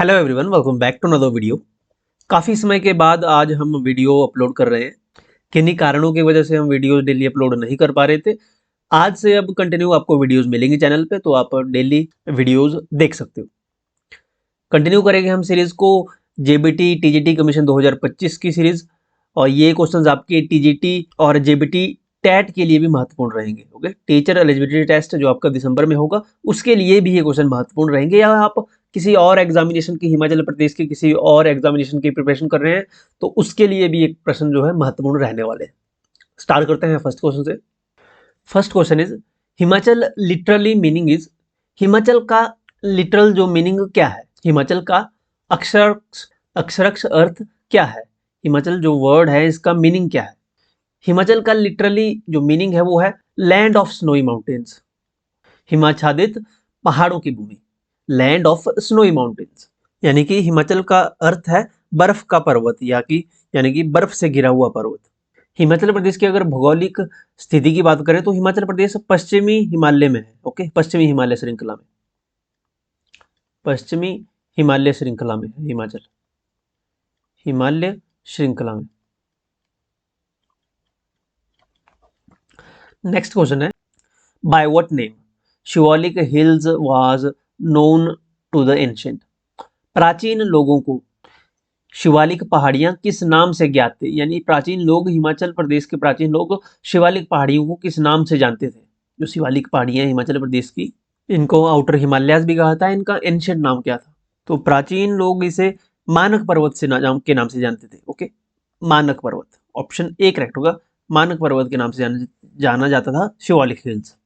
Hello everyone, welcome back to another video. काफ़ी समय के बाद आज हम वीडियो अपलोड कर रहे हैं। किन्हीं कारणों की वजह से हम वीडियो डेली अपलोड नहीं कर पा रहे थे। आज से अब कंटिन्यू आपको वीडियोस मिलेंगी चैनल पे, तो आप डेली वीडियोस देख सकते हो। कंटिन्यू करेंगे हम सीरीज़ को, जेबीटी टीजीटी कमीशन 2025 की सीरीज़। और ये क्वेश्चंस आपके टीजीटी और जेबीटी टैट के लिए भी महत्वपूर्ण रहेंगे। ओके, टीचर एलिजिबिलिटी टेस्ट जो आपका दिसंबर में होगा उसके लिए भी ये क्वेश्चन महत्वपूर्ण रहेंगे। या आप किसी और एग्जामिनेशन की, हिमाचल प्रदेश की किसी और एग्जामिनेशन की प्रिपरेशन कर रहे हैं तो उसके लिए भी एक प्रश्न जो है महत्वपूर्ण रहने वाले हैं। स्टार्ट करते हैं फर्स्ट क्वेश्चन से। First question is Himachal literally meaning is. Himachal का लिटरल जो मीनिंग क्या है, हिमाचल का अक्षरक्ष अर्थ क्या है, हिमाचल जो वर्ड है इसका मीनिंग क्या है। हिमाचल का लिटरली जो मीनिंग है वो है लैंड ऑफ स्नोई माउंटेन्स, हिमाच्छादित पहाड़ों की भूमि, लैंड ऑफ स्नोई माउंटेन्स। यानी कि हिमाचल का अर्थ है बर्फ का पर्वत, यानी कि बर्फ से घिरा हुआ पर्वत। हिमाचल प्रदेश की अगर भौगोलिक स्थिति की बात करें तो हिमाचल प्रदेश पश्चिमी हिमालय में है। ओके, पश्चिमी हिमालय श्रृंखला में, पश्चिमी हिमालय श्रृंखला में है हिमाचल, हिमालय श्रृंखला में। नेक्स्ट क्वेश्चन है, by what name Shivalik hills was known to the ancient. प्राचीन लोगों को शिवालिक पहाड़ियां किस नाम से ज्ञात थे, यानी प्राचीन लोग, हिमाचल प्रदेश के प्राचीन लोग शिवालिक पहाड़ियों को किस नाम से जानते थे। जो शिवालिक पहाड़ियां हिमाचल प्रदेश की, इनको आउटर हिमालयाज भी कहा था। इनका एंशिएंट नाम क्या था? तो प्राचीन लोग इसे मानक पर्वत से के नाम से जानते थे। ओके, मानक पर्वत, ऑप्शन ए करेक्ट होगा। मानक पर्वत के नाम से जाना जाता था शिवालिक हिल्स।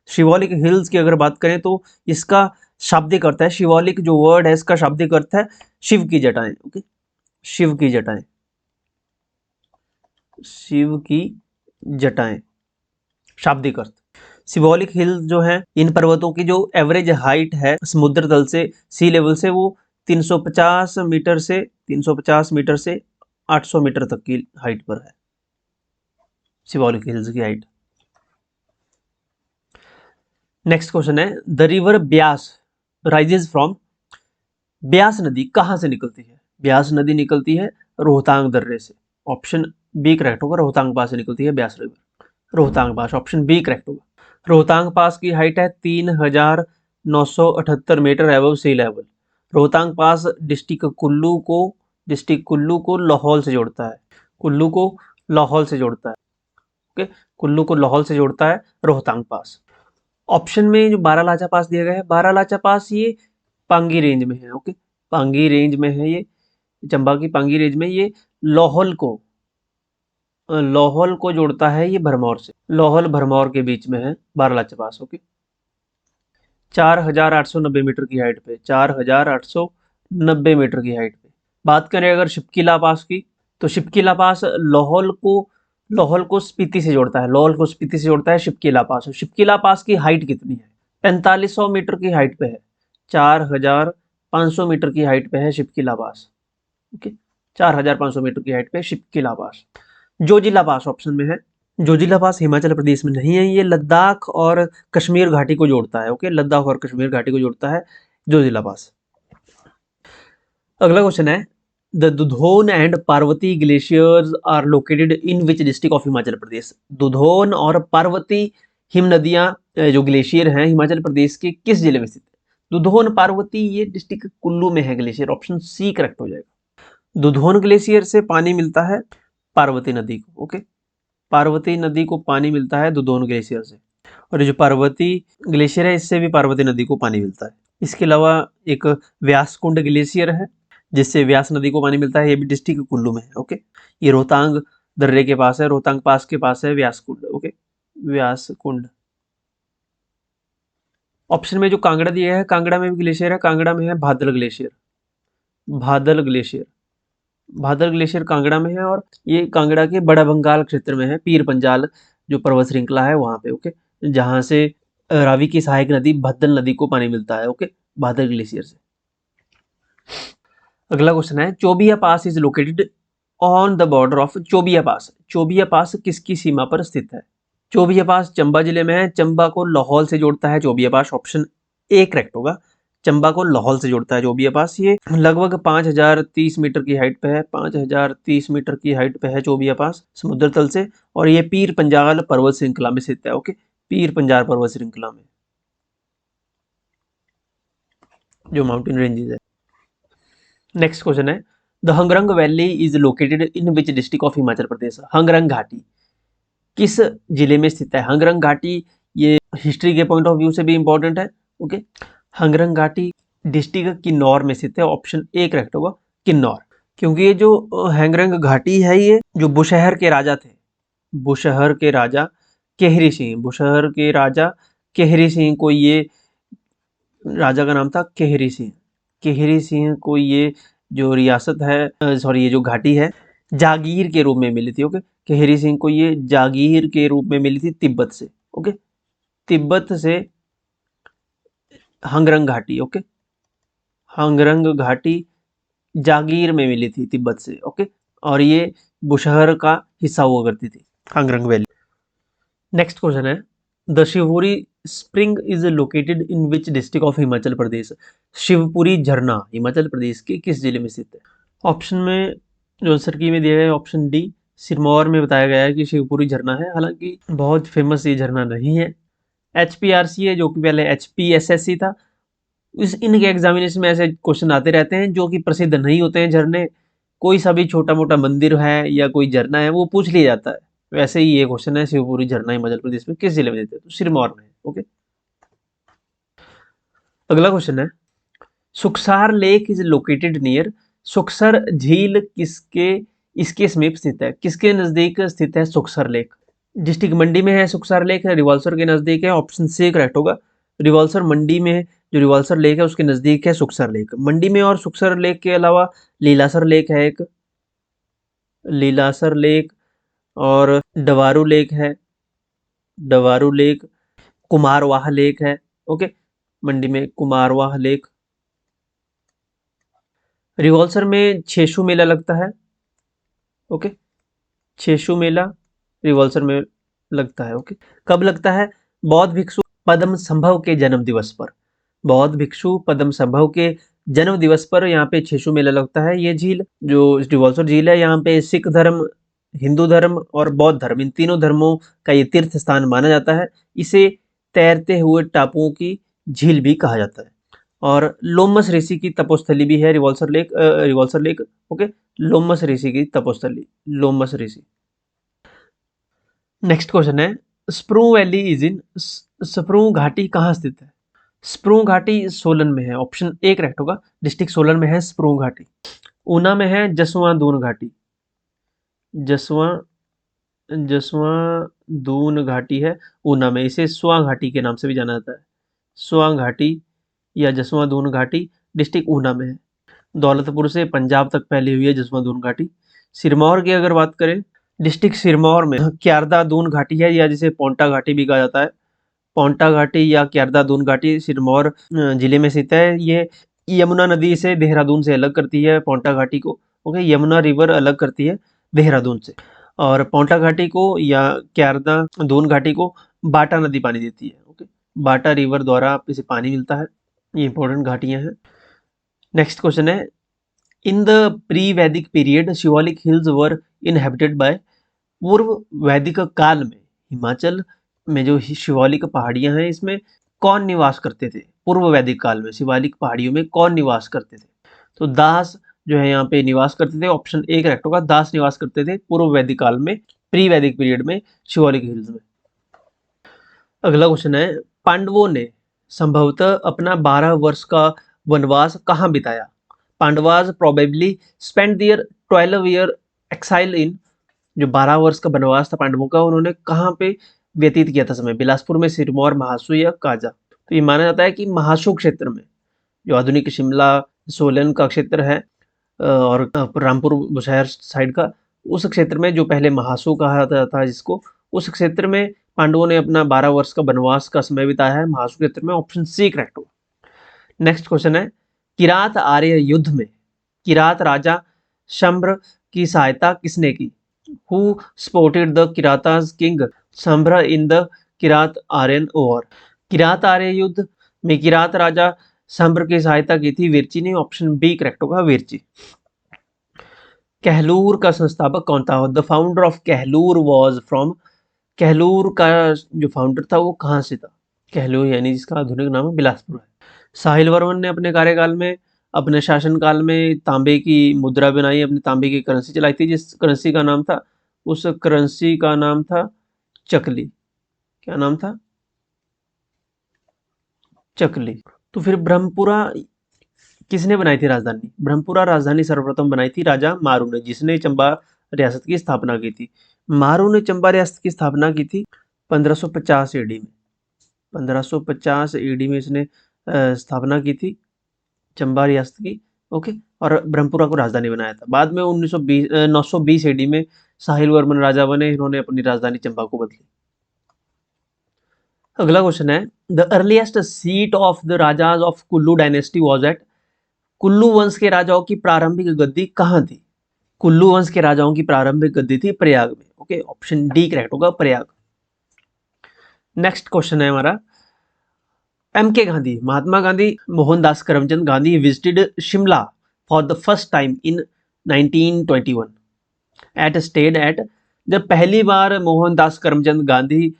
शिवालिक हिल्स की अगर बात करें तो इसका शाब्दिक अर्थ है, शिवालिक जो वर्ड है इसका शाब्दिक अर्थ है शिव की जटाएं। ओके, शिव की जटाएं, शिव की जटाएं, शाब्दिक अर्थ। शिवालिक हिल्स जो है, इन पर्वतों की जो एवरेज हाइट है समुद्र तल से, सी लेवल से, वो 350 मीटर से 800 मीटर तक की हाइट पर है शिवालिक हिल्स की हाइट। नेक्स्ट क्वेश्चन है, the river Beas rises from. Beas नदी कहां से निकलती है? ब्यास नदी निकलती है रोहतांग दर्रे से। ऑप्शन बी करेक्ट होगा, रोहतांग पास से निकलती है ब्यास रिवर, रोहतांग पास, ऑप्शन बी करेक्ट होगा। रोहतांग पास की हाइट है 3978 मीटर एबव सी लेवल। रोहतांग पास डिस्ट्रिक्ट कुल्लू को लाहौल से जोड़ता है, कुल्लू को लाहौल से जोड़ता है। ओके, कुल्लू को लाहौल से जोड़ता है रोहतांग पास। ऑप्शन में जो बारालाचा पास दिया गया है, बारालाचा पास ये पांगी रेंज में है। ओके, पांगी रेंज में है ये, चंबा की पांगी रेंज में। ये लाहौल को जोड़ता है ये भरमौर से, लाहौल भरमौर के बीच में है बारालाचा पास। ओके, 4890 मीटर की हाइट पे, 4890 मीटर की हाइट पे। बात करें अगर शिपकिला पास की, तो शिपकिला पास लाहौल को स्पीति से जोड़ता है, लाहौल को स्पीति से जोड़ता है शिपकिला पास। शिपकिला पास की हाइट कितनी है? 4500 मीटर की हाइट पे है, 4500 मीटर की हाइट पे है शिपकिला पास। ओके, 4500 मीटर की हाइट पे शिपकिला पास। जोजिला पास ऑप्शन में है, जोजिला पास हिमाचल प्रदेश में नहीं है, ये लद्दाख और कश्मीर घाटी को जोड़ता है। ओके, लद्दाख और कश्मीर घाटी को जोड़ता है जोजिला पास। अगला क्वेश्चन है, the Dudhon and Parvati glaciers are located in which district of Himachal Pradesh. Dudhon और पार्वती हिम नदियां जो ग्लेशियर हैं हिमाचल प्रदेश के किस जिले में स्थित है? दुधोन पार्वती ये डिस्ट्रिक्ट कुल्लू में है ग्लेशियर, ऑप्शन सी करेक्ट हो जाएगा। दुधोन ग्लेशियर से पानी मिलता है पार्वती नदी को। ओके, पार्वती नदी को पानी मिलता है दुधोन ग्लेशियर से, और जो पार्वती ग्लेशियर है इससे भी पार्वती नदी को पानी मिलता है। इसके अलावा एक व्यासकुंड ग्लेशियर है जिससे व्यास नदी को पानी मिलता है, ये भी डिस्ट्रिक्ट कुल्लू में है। ओके, ये रोहतांग दर्रे के पास है, रोहतांग पास के पास है व्यासकुंड। ओके, व्यासकुंड। ऑप्शन में जो कांगड़ा दिया है, कांगड़ा में भी ग्लेशियर है, कांगड़ा में है भादल ग्लेशियर, भादल ग्लेशियर, भादल ग्लेशियर कांगड़ा में है। और ये कांगड़ा के बड़ा बंगाल क्षेत्र में है, पीर पंजाल जो पर्वत श्रृंखला है वहां पे। ओके, जहां से रावी की सहायक नदी भद्दल नदी को पानी मिलता है। ओके, भादल ग्लेशियर से। अगला क्वेश्चन है, Chobia pass is located on the border of. Chobia pass, Chobia pass किसकी सीमा पर स्थित है? चोबिया पास चंबा जिले में है, चंबा को लाहौल से जोड़ता है चोबिया पास, ऑप्शन ए करेक्ट होगा। चंबा को लाहौल से जोड़ता है जो भी है पास। ये लगभग 5030 मीटर की हाइट पे है, 5030 मीटर की हाइट पे है जो भी है पास समुद्र तल से। और ये पीर पंजाल पर्वत श्रृंखला में स्थित है। ओके, पीर पंजाल पर्वत श्रृंखला में जो माउंटेन रेंजेस है। नेक्स्ट क्वेश्चन है, the Hangrang valley is located in which district of Himachal Pradesh. Hangrang घाटी किस जिले में स्थित है? हंगरंग घाटी ये हिस्ट्री के पॉइंट ऑफ व्यू से भी इंपॉर्टेंट है। ओके, हंगरंग घाटी डिस्ट्रिक्ट किन्नौर में स्थित है। ऑप्शन ए करेक्ट होगा, किन्नौर। क्योंकि ये जो हंगरंग घाटी है, ये जो बुशहर के राजा थे, बुशहर के राजा केहरी सिंह, बुशहर के राजा केहरी सिंह को ये राजा का नाम था केहरी सिंह। केहरी सिंह को ये जो रियासत है, सॉरी ये जो घाटी है, जागीर के रूप में मिली थी। ओके, केहरी सिंह को ये जागीर के रूप में मिली थी तिब्बत से। ओके, तिब्बत से हंगरंग घाटी। ओके, हंगरंग घाटी जागीर में मिली थी तिब्बत से। ओके, और ये बुशहर का हिस्सा हुआ करती थी हंगरंग वैली। नेक्स्ट क्वेश्चन है, the Shivpuri spring is located in which district of Himachal Pradesh. Shivpuri झरना हिमाचल प्रदेश के किस जिले में स्थित है? ऑप्शन में जो आंसर की में दिया गया है ऑप्शन डी, सिरमौर में बताया गया है कि शिवपुरी झरना है। हालांकि बहुत फेमस ये झरना नहीं है। HPRC है जो कि पहले HPSSC था। इनके एग्जामिनेशन में ऐसे क्वेश्चन आते रहते हैं जो कि प्रसिद्ध नहीं होते हैं झरने। कोई सा भी छोटा मोटा मंदिर है या कोई झरना है वो पूछ लिया जाता है। वैसे ही ये क्वेश्चन है, शिवपुरी झरना हिमाचल प्रदेश में किस जिले में देते हैं? तो सिरमौर में है। ओके, अगला क्वेश्चन है, सुखसार लेक इज लोकेटेड नियर। सुखसर झील किसके इसके समीप स्थित है? किसके नजदीक स्थित है सुखसर लेक? डिस्ट्रिक्ट मंडी में है सुखसर लेक, है रिवाल्सर के नजदीक है। ऑप्शन सी करेक्ट होगा, रिवाल्सर मंडी में जो रिवाल्सर लेक है उसके नजदीक है सुखसर लेक। मंडी में और सुखसर लेक के अलावा लीलासर लेक है एक, लीलासर लेक, और डवारू लेक है, डवारू लेक, कुमारवाह लेक है। ओके, मंडी में कुमारवाह लेक। रिवाल्सर में छेशु मेला लगता है। ओके, छेशु मेला रिवाल्सर में लगता है। ओके, कब लगता है? बौद्ध भिक्षु पद्म संभव के जन्म दिवस पर। बौद्ध भिक्षु पद्म संभव के जन्म दिवस पर यहाँ पे छेशु मेला लगता है। ये झील जो रिवाल्सर झील है, यहाँ पे सिख धर्म, हिंदू धर्म और बौद्ध धर्म, इन तीनों धर्मों का ये तीर्थ स्थान माना जाता है। इसे तैरते हुए टापुओं की झील भी कहा जाता है। और लोमस ऋषि की तपोस्थली भी है Rewalsar lake, Rewalsar lake. Okay, Lomas ऋषि की तपोस्थली, लोमस ऋषि। नेक्स्ट क्वेश्चन है, Spru valley is in. Spru घाटी कहाँ स्थित है? स्प्रू घाटी सोलन में है। ऑप्शन ए करेक्ट होगा, डिस्ट्रिक्ट सोलन में है स्प्रू घाटी। ऊना में है जसवां दून घाटी, जसवां जसवां दून घाटी है ऊना में। इसे स्वां घाटी के नाम से भी जाना जाता है। स्वां घाटी या जसवां दून घाटी डिस्ट्रिक्ट ऊना में है। दौलतपुर से पंजाब तक फैली हुई है जसवां दून घाटी। सिरमौर की अगर बात करें, डिस्ट्रिक्ट सिरमौर में क्यारदा दून घाटी है, या जिसे पोंटा घाटी भी कहा जाता है। पोंटा घाटी या क्यारदा दून घाटी सिरमौर जिले में स्थित है। ये यमुना नदी से देहरादून से अलग करती है पोंटा घाटी को। ओके, यमुना रिवर अलग करती है देहरादून से, और पोंटा घाटी को या क्यारदा दून घाटी को बाटा नदी पानी देती है। ओके, बाटा रिवर द्वारा इसे पानी मिलता है। ये इंपॉर्टेंट घाटियां हैं। नेक्स्ट क्वेश्चन है, इन द प्री वैदिक पीरियड शिवालिक हिल्स वर इनहेबिटेड बाय। पूर्व वैदिक काल में हिमाचल में जो शिवालिक पहाड़ियां हैं इसमें कौन निवास करते थे? पूर्व वैदिक काल में शिवालिक पहाड़ियों में कौन निवास करते थे? तो दास जो है यहाँ पे निवास करते थे। ऑप्शन ए करेक्ट होगा, दास निवास करते थे पूर्व वैदिक काल में, प्री वैदिक पीरियड में शिवालिक हिल्स में। अगला क्वेश्चन है, पांडवों ने संभवतः अपना 12 वर्ष का वनवास कहाँ बिताया? Pandavas probably spend their 12 year exile in. जो 12 वर्ष का वनवास था पांडवों का, उन्होंने कहाँ पे व्यतीत किया था समय? बिलासपुर में, सिरमौर, महासू या काजा? तो ये माना जाता है कि महासू क्षेत्र में, जो आधुनिक शिमला सोलन का क्षेत्र है और रामपुर बुशहर साइड का, उस क्षेत्र में जो पहले महासू कहा जाता था जिसको, उस क्षेत्र में पांडवों ने अपना 12 वर्ष का वनवास का समय बिताया है महासू क्षेत्र में। ऑप्शन सी करेक्ट होगा। नेक्स्ट क्वेश्चन है, किरात आर्य युद्ध में किरात राजा शंभ्र की सहायता किसने की? Who supported the Kiratha's king Shambhara in the Kirat Aryan war? Kirat आर्य युद्ध में किरात राजा सांबर की सहायता की थी विरची ने, ऑप्शन बी करेक्ट होगा, विरची। कहलूर का संस्थापक कौन था? The founder of Kahlur was from, Kahlur का जो फाउंडर था वो कहाँ से था? कहलूर यानी जिसका आधुनिक नाम बिलासपुर है। साहिल वर्मन ने अपने कार्यकाल में, अपने शासनकाल में तांबे की मुद्रा बनाई, अपनी तांबे की करेंसी चलाई थी, जिस करेंसी का नाम था, उस करेंसी का नाम था चकली। क्या नाम था? चकली। तो फिर ब्रह्मपुरा किसने बनाई थी राजधानी? ब्रह्मपुरा राजधानी सर्वप्रथम बनाई थी राजा मारू ने, जिसने चंबा रियासत की स्थापना की थी। मारू ने चंबा रियासत की स्थापना की थी 1550 ईडी में। 1550 ईडी में इसने स्थापना की थी चंबा रियासत की। ओके, और ब्रह्मपुरा को राजधानी बनाया था। बाद में 920 ईडी में साहिल वर्मन राजा बने, इन्होंने अपनी राजधानी चंबा को बदली। अगला क्वेश्चन है, the earliest seat of the rajas of Kullu dynasty was at, Kullu वंश के राजाओं की प्रारंभिक गद्दी कहाँ थी? कुल्लू वंश के राजाओं की प्रारंभिक गद्दी थी प्रयाग में। ओके, ऑप्शन डी करेक्ट होगा, प्रयाग। नेक्स्ट क्वेश्चन है हमारा, M K Gandhi, Mahatma Gandhi Mohandas Karamchand Gandhi visited Shimla for the first time in 1921 at stayed at, जब पहली बार मोहनदास करमचंद गांधी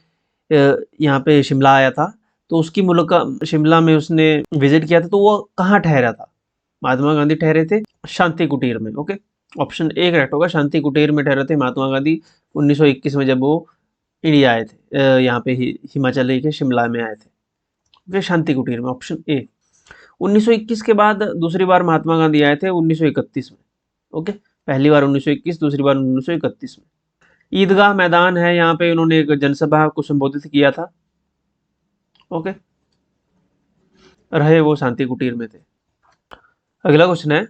यहाँ पे शिमला आया था, तो उसकी मुलाकात शिमला में उसने विजिट किया था, तो वो कहाँ ठहरा था? महात्मा गांधी ठहरे थे शांति कुटीर में। ओके, ऑप्शन ए करेक्ट होगा, शांति कुटीर में ठहरे थे महात्मा गांधी 1921 में, जब वो इंडिया आए थे, यहाँ पे हिमाचल के शिमला में आए थे। वे शांति कुटीर में, ऑप्शन ए। 1921 के बाद दूसरी बार महात्मा गांधी आए थे 1931 में। ओके, पहली बार 1921, दूसरी बार 1931 में। ईदगाह मैदान है, यहाँ पे उन्होंने एक जनसभा को संबोधित किया था। ओके, रहे वो शांति कुटीर में थे। अगला क्वेश्चन है,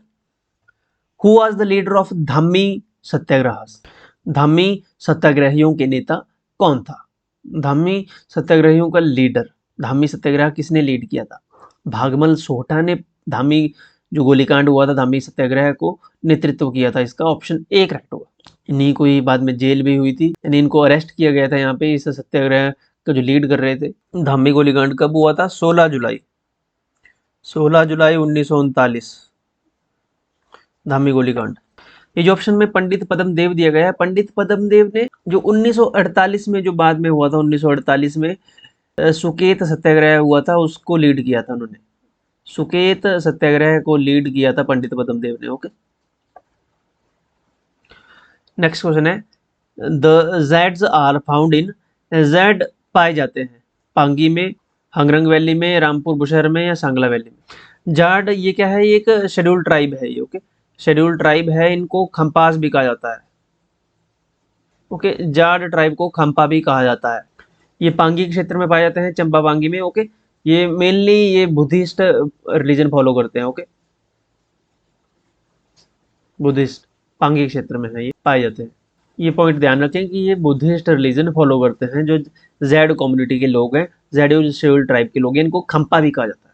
who was the leader of Dhami Satyagraha? Dhami सत्याग्रहियों के नेता कौन था? धामी सत्याग्रहियों का लीडर, धामी सत्याग्रह किसने लीड किया था? भागमल सोहटा ने धामी जो गोलीकांड हुआ था, धामी सत्याग्रह को नेतृत्व किया था, इसका ऑप्शन ए करेक्ट होगा। इन्हीं को ही बाद में जेल भी हुई थी, यानी इनको अरेस्ट किया गया था यहाँ पे, इस सत्याग्रह का जो लीड कर रहे थे। धामी गोलीकांड कब हुआ था? 16 जुलाई 1939, धामी गोलीकांड। ये जो ऑप्शन में पंडित पद्म देव दिया गया है, पंडित पद्म देव ने जो 1948 में जो बाद में हुआ था, 1948 में सुकेत सत्याग्रह हुआ था, उसको लीड किया था उन्होंने। सुकेत सत्याग्रह को लीड किया था पंडित पद्म देव ने। ओके, नेक्स्ट क्वेश्चन है, the Jads are found in, Jad पाए जाते हैं पांगी में, हंगरंग वैली में, रामपुर बुशहर में, या सांगला वैली में। जाट ये क्या है? एक शेड्यूल्ड ट्राइब है ये। ओके, शेड्यूल्ड ट्राइब है, इनको खम्पास भी कहा जाता है। ओके, जाट ट्राइब को खम्पा भी कहा जाता है। ये पांगी क्षेत्र में पाए जाते हैं, चंपा पांगी में। ओके, ये मेनली ये बुद्धिस्ट रिलीजन फॉलो करते हैं। ओके, बुद्धिस्ट पांगी क्षेत्र में है, ये पाए जाते हैं। ये पॉइंट ध्यान रखें कि ये बुद्धिस्ट रिलीजन फॉलो करते हैं, जो जेड कम्युनिटी के लोग हैं, जेड शेड्यूल्ड ट्राइब के लोग हैं, इनको खम्पा भी कहा जाता है।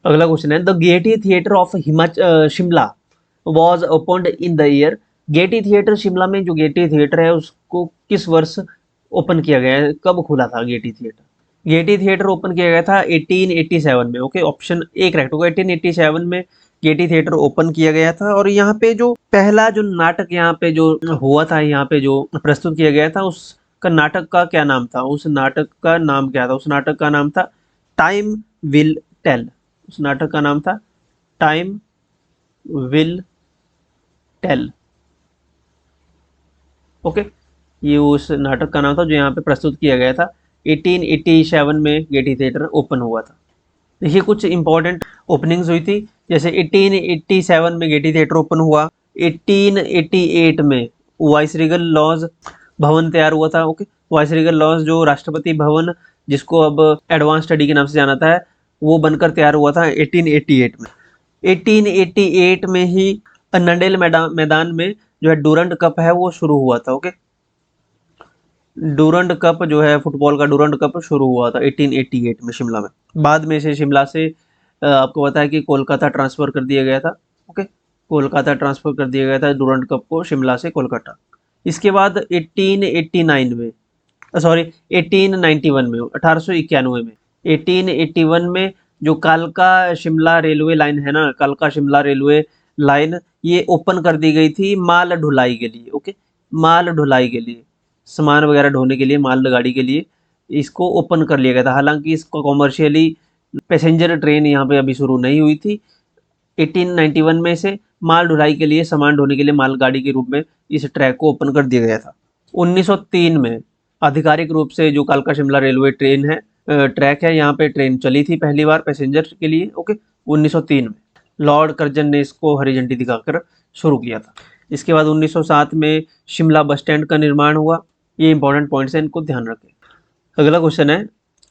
अगला क्वेश्चन है, the Getty theatre of Himachal Shimla was opened in the year, Getty theatre Shimla में जो गेटी थिएटर है उसको किस वर्ष ओपन किया गया है? कब खुला था Getty theatre? Getty theatre open किया गया था 1887 में। ओके, ऑप्शन ए करेक्ट होगा, 1887 में गेटी थिएटर ओपन किया गया था। और यहाँ पे जो पहला जो नाटक यहाँ पे जो हुआ था, यहाँ पे जो प्रस्तुत किया गया था, उसका नाटक का क्या नाम था? उस नाटक का नाम क्या था? उस नाटक का नाम था टाइम विल टेल। उस नाटक का नाम था टाइम विल टेल। ओके, ये उस नाटक का नाम था जो यहाँ पे प्रस्तुत किया गया था। 1887 में गेटी थिएटर ओपन हुआ था। देखिए, कुछ इंपॉर्टेंट ओपनिंग्स हुई थी, जैसे 1887 में गेटी थिएटर ओपन हुआ, 1888 में वाइसरीगल लॉज भवन तैयार हुआ था। ओके, वाइसरीगल लॉज जो राष्ट्रपति भवन, जिसको अब एडवांस स्टडी के नाम से जाना था, वो बनकर तैयार हुआ था 1888 में। 1888 में ही नंडेल मैदान में जो है डूरंड कप है वो शुरू हुआ था। ओके, डूरंड कप जो है फुटबॉल का डूरंड कप शुरू हुआ था 1888 में शिमला में। बाद में से शिमला से आपको पता है कि कोलकाता ट्रांसफ़र कर दिया गया था। ओके, कोलकाता ट्रांसफ़र कर दिया गया था डूरंड कप को, शिमला से कोलकाता। इसके बाद 1889 में, सॉरी 1891 में, 1891 में, 1881 में जो कालका शिमला रेलवे लाइन है ना, कालका शिमला रेलवे लाइन, ये ओपन कर दी गई थी माल ढुलाई के लिए। ओके, माल ढुलाई के लिए, सामान वगैरह ढोने के लिए, माल गाड़ी के लिए इसको ओपन कर लिया गया था। हालांकि इसको कॉमर्शियली पैसेंजर ट्रेन यहाँ पे अभी शुरू नहीं हुई थी। 1891 में से माल ढुलाई के लिए, सामान ढोने के लिए मालगाड़ी के रूप में इस ट्रैक को ओपन कर दिया गया था। 1903 में आधिकारिक रूप से जो कालका शिमला रेलवे ट्रेन है, ट्रैक है, यहाँ पे ट्रेन चली थी पहली बार पैसेंजर के लिए। ओके, 1903 में लॉर्ड कर्जन ने इसको हरी झंडी दिखाकर शुरू किया था। इसके बाद 1907 में शिमला बस स्टैंड का निर्माण हुआ। ये इंपॉर्टेंट पॉइंट्स हैं, इनको ध्यान रखें। अगला क्वेश्चन है,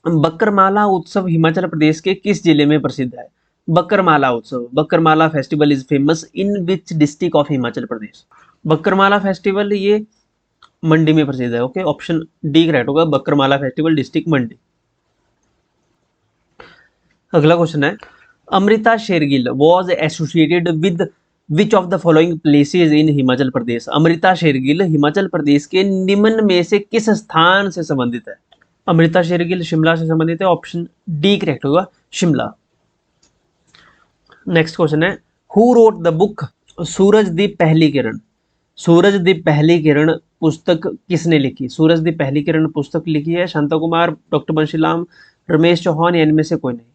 बकरमाला उत्सव हिमाचल प्रदेश के किस जिले में प्रसिद्ध है? बकरमाला उत्सव, Bakarmala festival is famous in which district of Himachal Pradesh? Bakarmala festival ये मंडी में प्रसिद्ध है। ओके, ऑप्शन डी करेक्ट होगा, बकरमाला फेस्टिवल डिस्ट्रिक्ट मंडी। अगला क्वेश्चन है, Amrita Shergil was associated with which of the following places in Himachal Pradesh? Amrita Shergil Himachal Pradesh के निम्न में से किस स्थान से संबंधित है? अमृता शेरगिल शिमला से संबंधित है, ऑप्शन डी करेक्ट होगा, शिमला। नेक्स्ट क्वेश्चन है, हु रोट द बुक सूरज दी पहली किरण? सूरज दी पहली किरण पुस्तक किसने लिखी? सूरज दी पहली किरण पुस्तक लिखी है शांता कुमार, डॉक्टर बंशीराम, रमेश चौहान, या इनमें से कोई नहीं?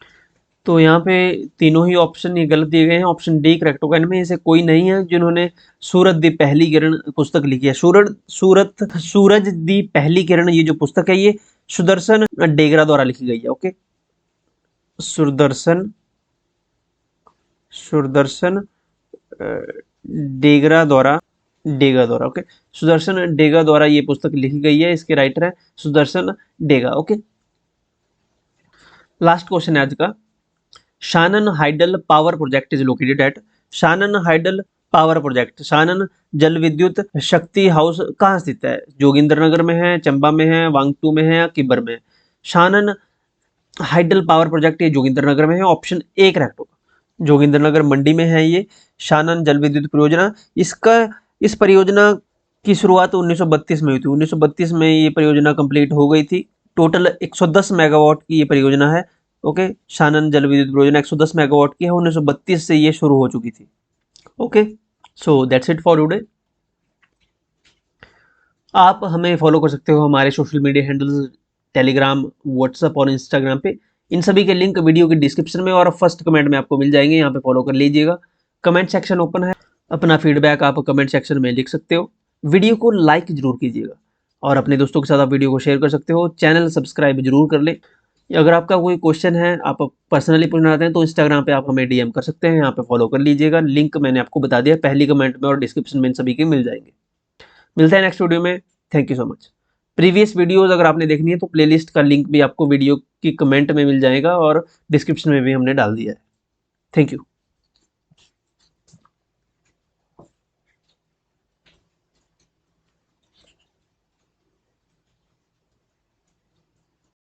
तो यहाँ पे तीनों ही ऑप्शन ये गलत दिए गए हैं, ऑप्शन डी करेक्ट होगा। इनमें से कोई नहीं है जिन्होंने सूरज दी पहली किरण पुस्तक लिखी है। सूरज दी पहली किरण ये जो पुस्तक है ये सुदर्शन डेगरा द्वारा लिखी गई है। ओके, सुदर्शन डेगरा द्वारा ओके, सुदर्शन डेगा द्वारा ये पुस्तक लिखी गई है। इसके राइटर है सुदर्शन डेगा। ओके, लास्ट क्वेश्चन है आज का, Shanan hydel power project is located at? Shanan hydel power project, Shanan जल विद्युत शक्ति हाउस कहाँ स्थित है? जोगिंद्रनगर में है, चंबा में है, वांगटू में है या किबर में? शानन हाइडल पावर प्रोजेक्ट ये जोगिंद्रनगर में है, ऑप्शन ए करेक्ट होगा। जोगिंद्रनगर मंडी में है ये शानन जल विद्युत परियोजना। इस परियोजना की शुरुआत 1932 में हुई थी। 1932 में ये परियोजना कंप्लीट हो गई थी। टोटल 110 मेगावाट की ये परियोजना है। ओके, शानन जल विद्युत परियोजना 110 मेगावाट की है। 1932 से ये शुरू हो चुकी थी। Okay, so that's it for today. आप हमें फॉलो कर सकते हो हमारे social media handles Telegram, WhatsApp और इंस्टाग्राम पे। इन सभी के लिंक वीडियो के डिस्क्रिप्शन में और फर्स्ट कमेंट में आपको मिल जाएंगे, यहाँ पे फॉलो कर लीजिएगा। कमेंट सेक्शन ओपन है, अपना फीडबैक आप कमेंट सेक्शन में लिख सकते हो। वीडियो को लाइक जरूर कीजिएगा और अपने दोस्तों के साथ आप वीडियो को शेयर कर सकते हो। चैनल सब्सक्राइब जरूर कर लें। अगर आपका कोई क्वेश्चन है, आप पर्सनली पूछना चाहते हैं, तो इंस्टाग्राम पे आप हमें डीएम कर सकते हैं, यहाँ पे फॉलो कर लीजिएगा। लिंक मैंने आपको बता दिया, पहली कमेंट में और डिस्क्रिप्शन में इन सभी के मिल जाएंगे। मिलता है नेक्स्ट वीडियो में। Thank you so much. Previous videos अगर आपने देखनी है तो प्लेलिस्ट का लिंक भी आपको वीडियो की कमेंट में मिल जाएगा और डिस्क्रिप्शन में भी हमने डाल दिया है। Thank you.